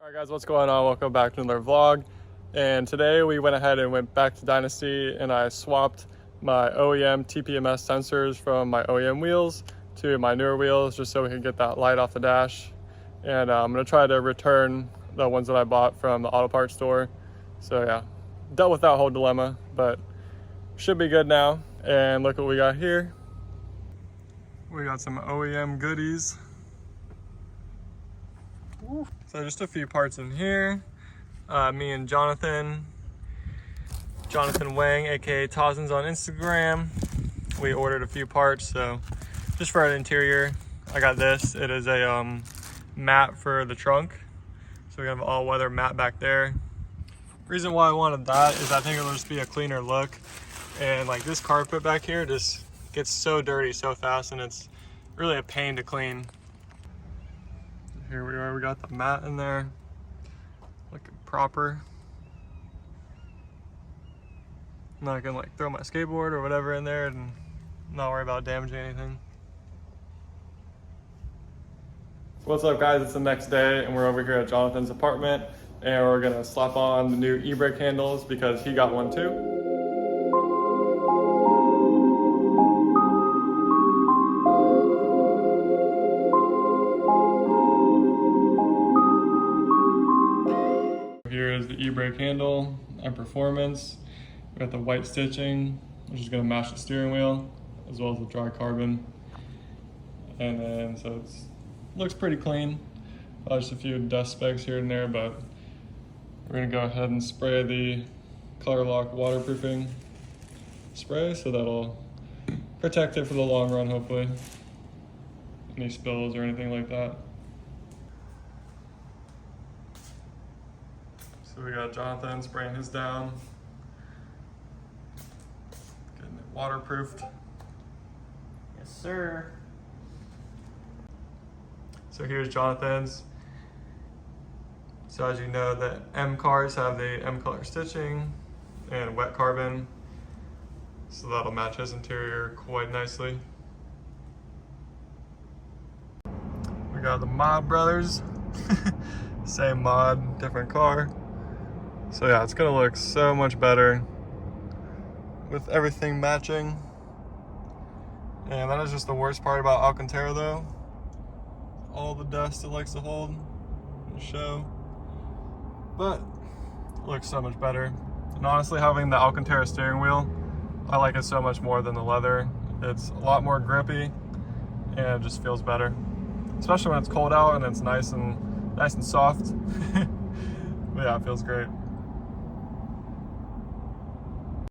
Alright guys, what's going on? Welcome back to another vlog. And today we went ahead and went back to Dynasty and I swapped my OEM TPMS sensors from my OEM wheels to my newer wheels just so we can get that light off the dash. And I'm going to try to return the ones that I bought from the auto parts store. So yeah, dealt with that whole dilemma, but should be good now. And look what we got here. We got some OEM goodies. So just a few parts in here. Me and Jonathan Wang, aka Tazins on Instagram, we ordered a few parts. So just for our interior, I got this. It is a mat for the trunk. So we have an all-weather mat back there. Reason why I wanted that is I think it'll just be a cleaner look. And like this carpet back here just gets so dirty so fast and it's really a pain to clean. Here we are, we got the mat in there, looking proper. Now I can like throw my skateboard or whatever in there and not worry about damaging anything. What's up guys, it's the next day and we're over here at Jonathan's apartment and we're gonna slap on the new e-brake handles because he got one too. Here is the e-brake handle and performance. We got the white stitching, which is going to match the steering wheel, as well as the dry carbon. And then, so it looks pretty clean. Just a few dust specks here and there, but we're going to go ahead and spray the Color Lock waterproofing spray, so that'll protect it for the long run, hopefully. Any spills or anything like that. So we got Jonathan spraying his down, getting it waterproofed. Yes, sir. So here's Jonathan's. So as you know, the M cars have the M color stitching and wet carbon. So that'll match his interior quite nicely. We got the Mod Brothers. Same mod, different car. So yeah, it's gonna look so much better with everything matching. And that is just the worst part about Alcantara though. All the dust it likes to hold and show. But it looks so much better. And honestly, having the Alcantara steering wheel, I like it so much more than the leather. It's a lot more grippy and it just feels better. Especially when it's cold out and it's nice and soft. But yeah, it feels great.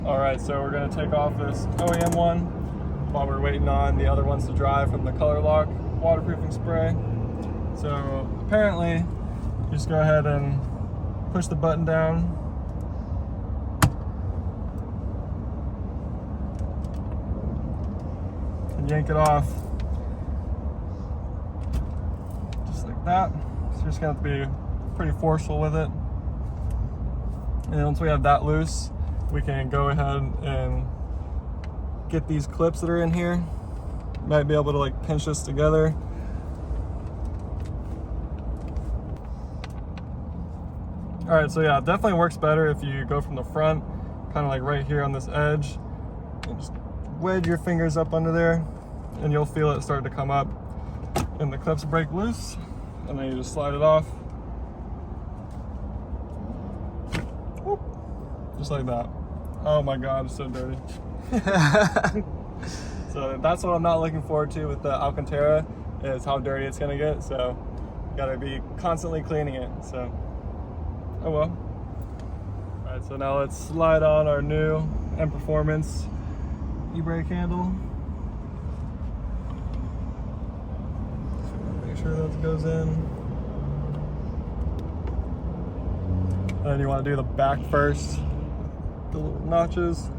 Alright, so we're going to take off this OEM one while we're waiting on the other ones to dry from the Color Lock waterproofing spray. So apparently, you just go ahead and push the button down. And yank it off. Just like that. So you're just going to have to be pretty forceful with it. And once we have that loose, we can go ahead and get these clips that are in here. Might be able to like pinch this together. All right, so yeah, it definitely works better if you go from the front, kind of like right here on this edge, and just wedge your fingers up under there and you'll feel it start to come up and the clips break loose and then you just slide it off. Whoop. Just like that. Oh my God, it's so dirty. So that's what I'm not looking forward to with the Alcantara, is how dirty it's gonna get. So gotta be constantly cleaning it, so oh well. All right, so now let's slide on our new M Performance e-brake handle. So make sure that goes in. And then you wanna do the back first. The little notches.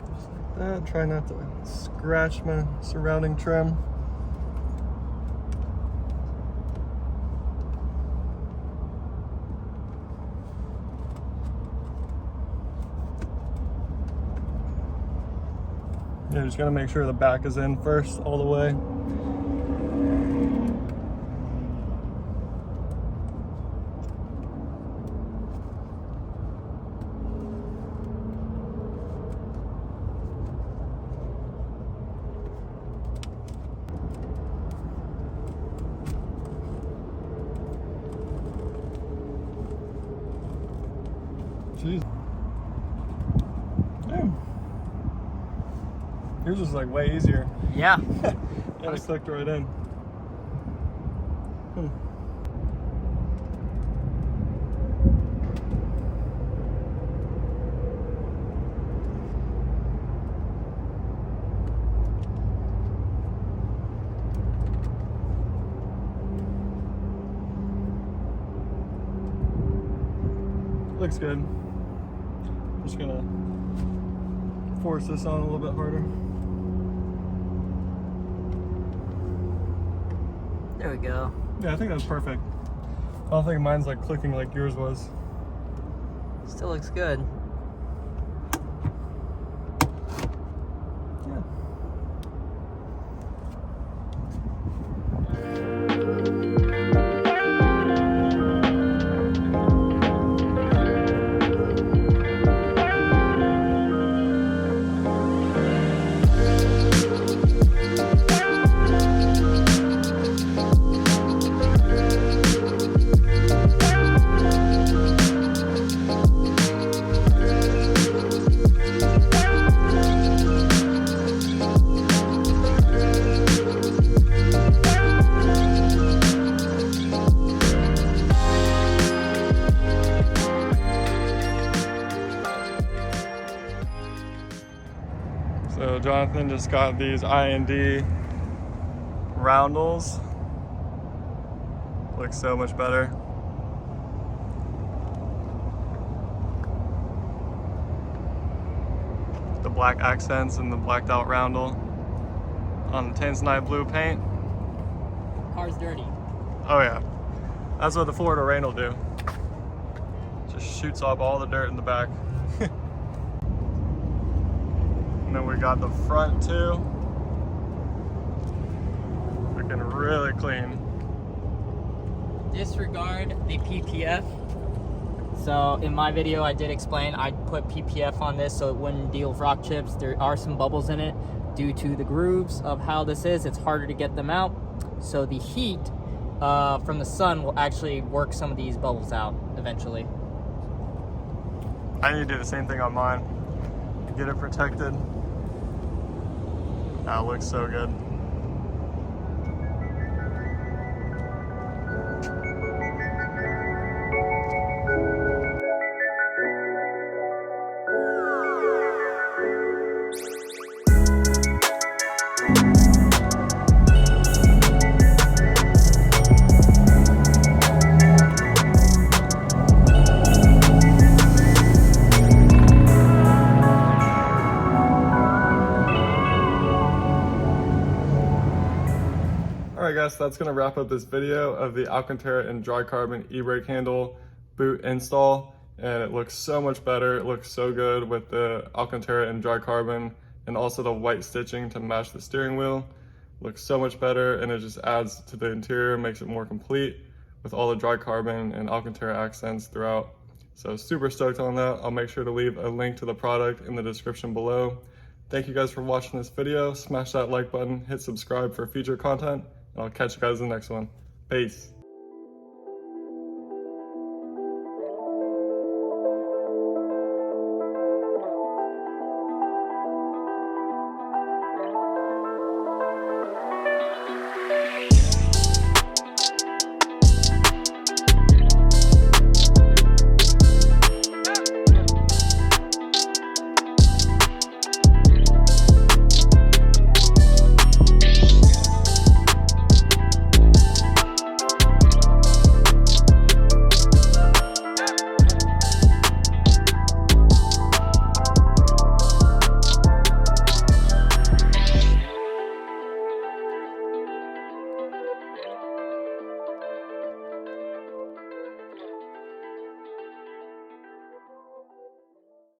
Just like that. Try not to scratch my surrounding trim. You're just gonna make sure the back is in first all the way. Jeez. Damn. Yours was like way easier. Yeah. And it clicked right in. Looks good. Just gonna force this on a little bit harder. There we go. Yeah, I think that's perfect. I don't think mine's like clicking like yours was. Still looks good. Yeah. So Jonathan just got these I&D roundels. Looks so much better. The black accents and the blacked out roundel on the Tanzanite blue paint. Car's dirty. Oh yeah, that's what the Florida rain will do. Just shoots off all the dirt in the back. And then we got the front too. Looking really clean. Disregard the PPF. So in my video I did explain I put PPF on this so it wouldn't deal with rock chips. There are some bubbles in it due to the grooves of how this is. It's harder to get them out. So the heat from the sun will actually work some of these bubbles out eventually. I need to do the same thing on mine. Get it protected. That looks so good. Alright guys, so that's going to wrap up this video of the Alcantara and dry carbon e-brake handle boot install, and it looks so much better. It looks so good with the Alcantara and dry carbon and also the white stitching to match the steering wheel. Looks so much better, and it just adds to the interior, makes it more complete with all the dry carbon and Alcantara accents throughout. So super stoked on that. I'll make sure to leave a link to the product in the description below. Thank you guys for watching this video. Smash that like button, hit subscribe for future content, and I'll catch you guys in the next one. Peace.